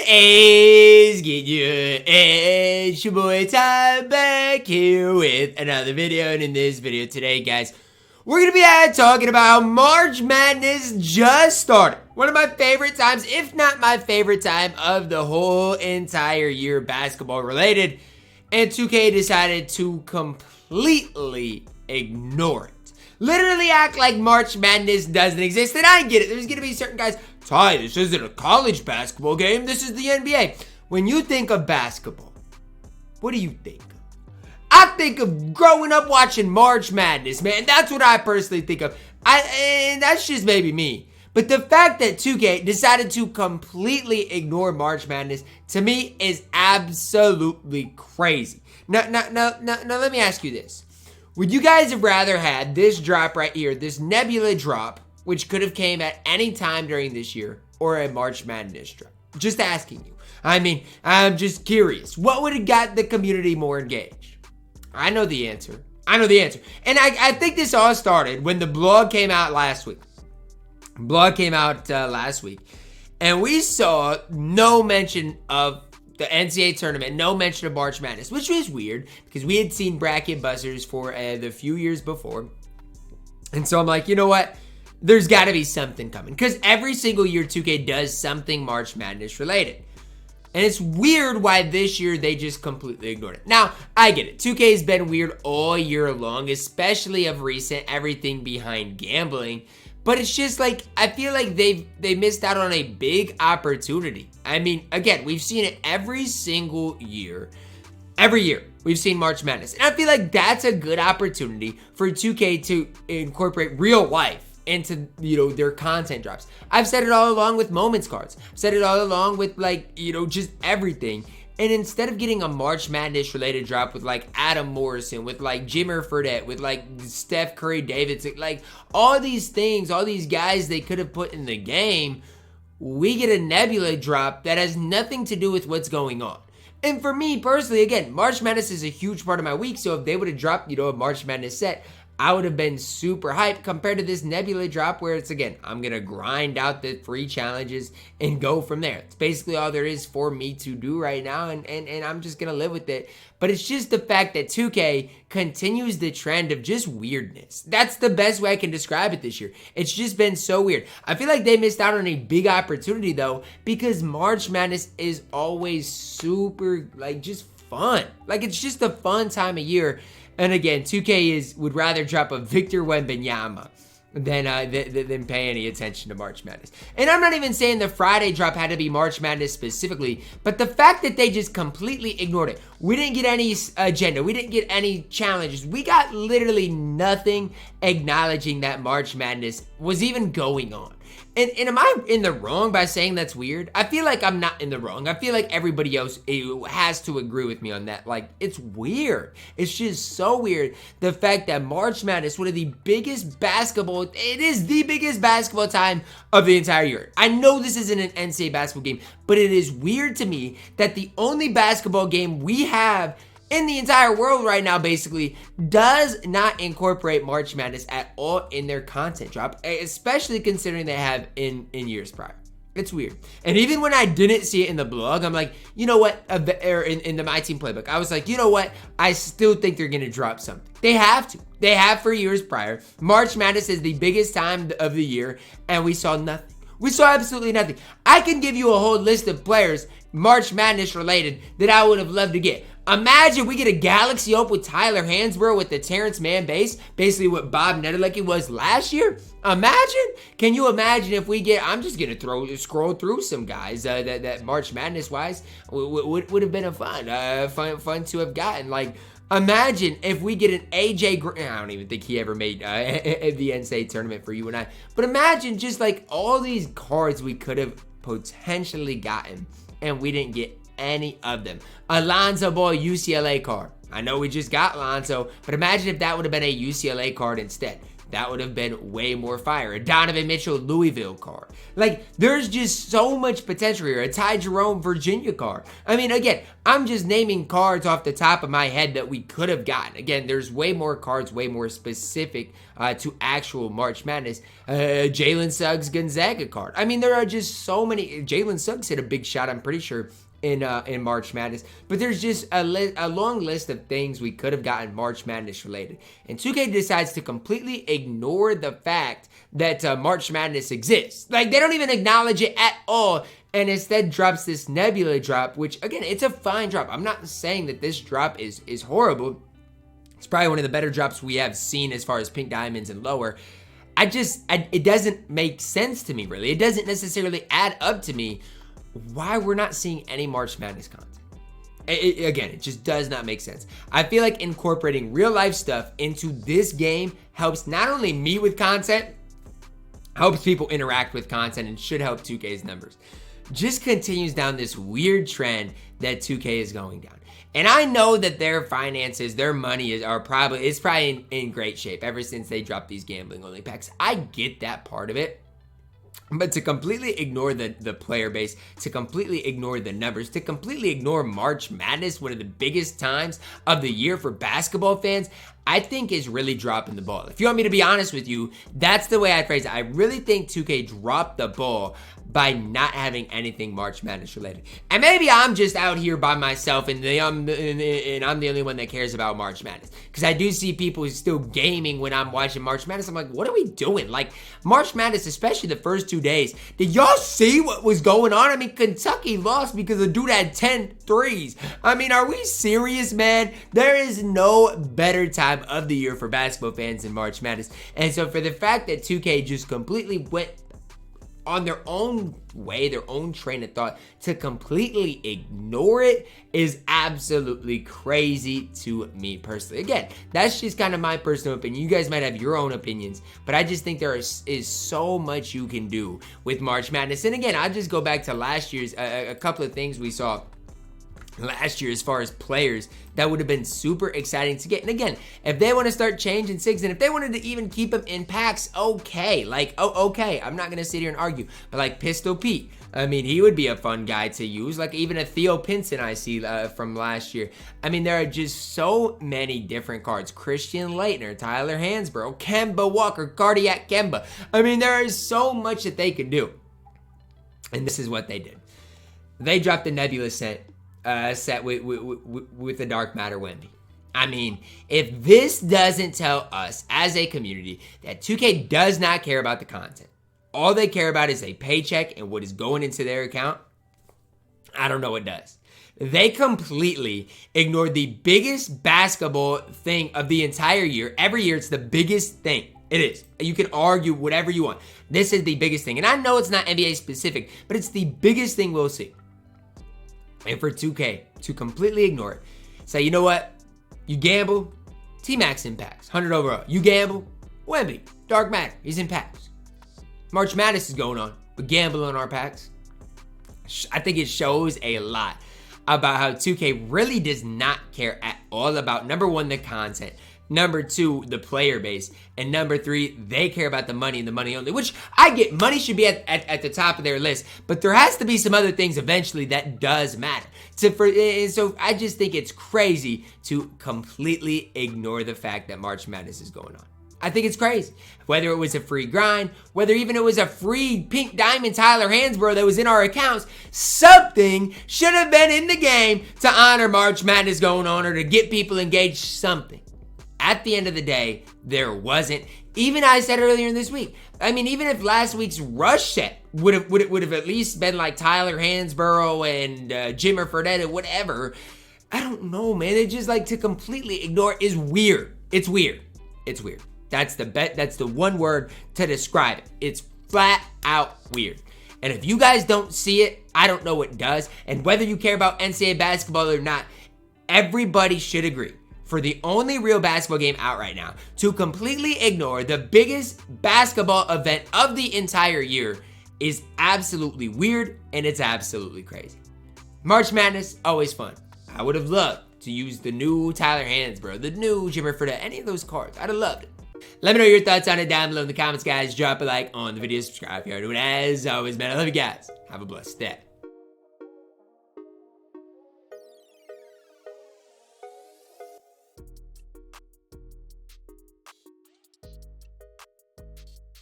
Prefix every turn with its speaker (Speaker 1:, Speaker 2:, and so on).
Speaker 1: is good? It's your boy Ty back here with another video, and in this video today, guys, we're gonna be talking about how March Madness just started. One of my favorite times, if not my favorite time of the whole entire year, basketball related, and 2K decided to completely ignore it. Literally act like March Madness doesn't exist, and I get it. There's gonna be certain guys, Ty, this isn't a college basketball game, this is the NBA. When you think of basketball, what do you think of? I think of growing up watching March Madness, man. That's what I personally think of. And that's just maybe me. But the fact that 2K decided to completely ignore March Madness, to me, is absolutely crazy. Now, let me ask you this. Would you guys have rather had this drop right here, this Nebula drop, which could have came at any time during this year, or a March Madness drop? Just asking you. I mean, I'm just curious. What would have got the community more engaged? I know the answer. And I think this all started when the blog came out last week. And we saw no mention of the NCAA Tournament, no mention of March Madness, which was weird because we had seen bracket buzzers for the few years before. And so I'm like, you know what? There's got to be something coming, because every single year 2K does something March Madness related. And it's weird why this year they just completely ignored it. Now, I get it. 2K's been weird all year long, especially of recent, everything behind gambling. But it's just like, I feel like they missed out on a big opportunity. I mean, again, we've seen it every single year. Every year, we've seen March Madness. And I feel like that's a good opportunity for 2K to incorporate real life into, their content drops. I've said it all along with moments cards. I've said it all along with, just everything. And instead of getting a March Madness related drop with Adam Morrison, with Jimmer Fredette, with Steph Curry Davidson, all these things, all these guys they could have put in the game, we get a Nebula drop that has nothing to do with what's going on. And for me personally, again, March Madness is a huge part of my week, so if they would have dropped, a March Madness set, I would have been super hyped compared to this Nebula drop where it's, again, I'm going to grind out the free challenges and go from there. It's basically all there is for me to do right now, and I'm just going to live with it. But it's just the fact that 2K continues the trend of just weirdness. That's the best way I can describe it this year. It's just been so weird. I feel like they missed out on a big opportunity, though, because March Madness is always super, just fun. It's just a fun time of year. And again, 2K would rather drop a Victor Wembanyama than pay any attention to March Madness. And I'm not even saying the Friday drop had to be March Madness specifically, but the fact that they just completely ignored it. We didn't get any agenda. We didn't get any challenges. We got literally nothing acknowledging that March Madness was even going on. And am I in the wrong by saying that's weird? I feel like I'm not in the wrong. I feel like everybody else has to agree with me on that. It's weird. It's just so weird. The fact that March Madness, one of the biggest basketball, it is the biggest basketball time of the entire year. I know this isn't an NCAA basketball game, but it is weird to me that the only basketball game we have in the entire world right now, basically, does not incorporate March Madness at all in their content drop, especially considering they have in years prior. It's weird. And even when I didn't see it in the blog, I'm like, you know what, or in the MyTEAM playbook, I was like, you know what, I still think they're going to drop something. They have to. They have for years prior. March Madness is the biggest time of the year, and we saw nothing. We saw absolutely nothing. I can give you a whole list of players, March Madness related, that I would have loved to get. Imagine we get a Galaxy Ope with Tyler Hansbrough with the Terrence Mann base, basically what Bob Nedelecki was last year. Imagine. Can you imagine if we get, I'm just going to scroll through some guys that March Madness wise would have been fun to have gotten. Imagine if we get an AJ, I don't even think he ever made the NCAA Tournament for you and I, but imagine just all these cards we could have potentially gotten and we didn't get any of them. Alonzo Ball UCLA card. I know we just got Lonzo, but imagine if that would have been a UCLA card instead. that would have been way more fire. A Donovan Mitchell Louisville card. Like, there's just so much potential here. A Ty Jerome Virginia card. I mean, again, I'm just naming cards off the top of my head that we could have gotten. Again, there's way more cards, way more specific to actual March Madness. Jalen Suggs Gonzaga card. I mean, there are just so many. Jalen Suggs hit a big shot, I'm pretty sure, in March Madness, but there's just a long list of things we could have gotten March Madness related, and 2K decides to completely ignore the fact that March Madness exists. Like, they don't even acknowledge it at all, and instead drops this Nebula drop, which, again, it's a fine drop. I'm not saying that this drop is horrible. It's probably one of the better drops we have seen as far as pink diamonds and lower. It doesn't make sense to me, really. It doesn't necessarily add up to me why we're not seeing any March Madness content. Again, it just does not make sense. I feel like incorporating real life stuff into this game helps not only me with content, helps people interact with content, and should help 2K's numbers. Just continues down this weird trend that 2K is going down. And I know that their finances, their money is probably in great shape ever since they dropped these gambling only packs. I get that part of it. But to completely ignore the player base, to completely ignore the numbers, to completely ignore March Madness, one of the biggest times of the year for basketball fans, I think is really dropping the ball. If you want me to be honest with you, that's the way I phrase it. I really think 2K dropped the ball by not having anything March Madness related. And maybe I'm just out here by myself and I'm the only one that cares about March Madness. Because I do see people still gaming when I'm watching March Madness. I'm like, what are we doing? Like, March Madness, especially the first 2 days. Did y'all see what was going on? I mean, Kentucky lost because the dude had 10 threes. I mean, are we serious, man? There is no better time of the year for basketball fans than March Madness. And so for the fact that 2K just completely went on their own way, their own train of thought, to completely ignore it is absolutely crazy to me personally. Again, that's just kind of my personal opinion. You guys might have your own opinions, but I just think there is so much you can do with March Madness. And again, I'll just go back to last year's, a couple of things we saw last year as far as players that would have been super exciting to get. And again, if they want to start changing SIGs, and if they wanted to even keep them in packs, okay. Like, okay, I'm not going to sit here and argue. But like Pistol Pete, I mean, he would be a fun guy to use. Like even a Theo Pinson I see from last year. I mean, there are just so many different cards. Christian Laettner, Tyler Hansbrough, Kemba Walker, Cardiac Kemba. I mean, there is so much that they could do. And this is what they did. They dropped the Nebula set with the Dark Matter Wemby. I mean, if this doesn't tell us as a community that 2K does not care about the content, all they care about is a paycheck and what is going into their account, I don't know what does. They completely ignored the biggest basketball thing of the entire year. Every year, it's the biggest thing. It is. You can argue whatever you want. This is the biggest thing. And I know it's not NBA specific, but it's the biggest thing we'll see. And for 2K to completely ignore it, say, you know what? You gamble, T-Max in packs, 100 overall. You gamble, Wemby, Dark Matter, he's in packs. March Madness is going on, but gamble on our packs. I think it shows a lot about how 2K really does not care at all about, number one, the content, number two, the player base, and number three, they care about the money and the money only, which I get. Money should be at the top of their list, but there has to be some other things eventually that does matter. So I just think it's crazy to completely ignore the fact that March Madness is going on. I think it's crazy. Whether it was a free grind, whether even it was a free pink diamond Tyler Hansbrough that was in our accounts, something should have been in the game to honor March Madness going on or to get people engaged, something. At the end of the day, there wasn't. Even I said earlier in this week, I mean, even if last week's rush set would have at least been like Tyler Hansbrough and Jimmer Fredette, whatever, I don't know, man. They just like to completely ignore is weird. It's weird. It's weird. That's the one word to describe it. It's flat out weird. And if you guys don't see it, I don't know what does. And whether you care about NCAA basketball or not, everybody should agree. For the only real basketball game out right now, to completely ignore the biggest basketball event of the entire year is absolutely weird and it's absolutely crazy. March Madness, always fun. I would have loved to use the new Tyler Hansbrough, the new Jimmer Fredette, any of those cards. I'd have loved it. Let me know your thoughts on it down below in the comments, guys. Drop a like on the video, subscribe if you're new, and as always, man, I love you guys. Have a blessed day.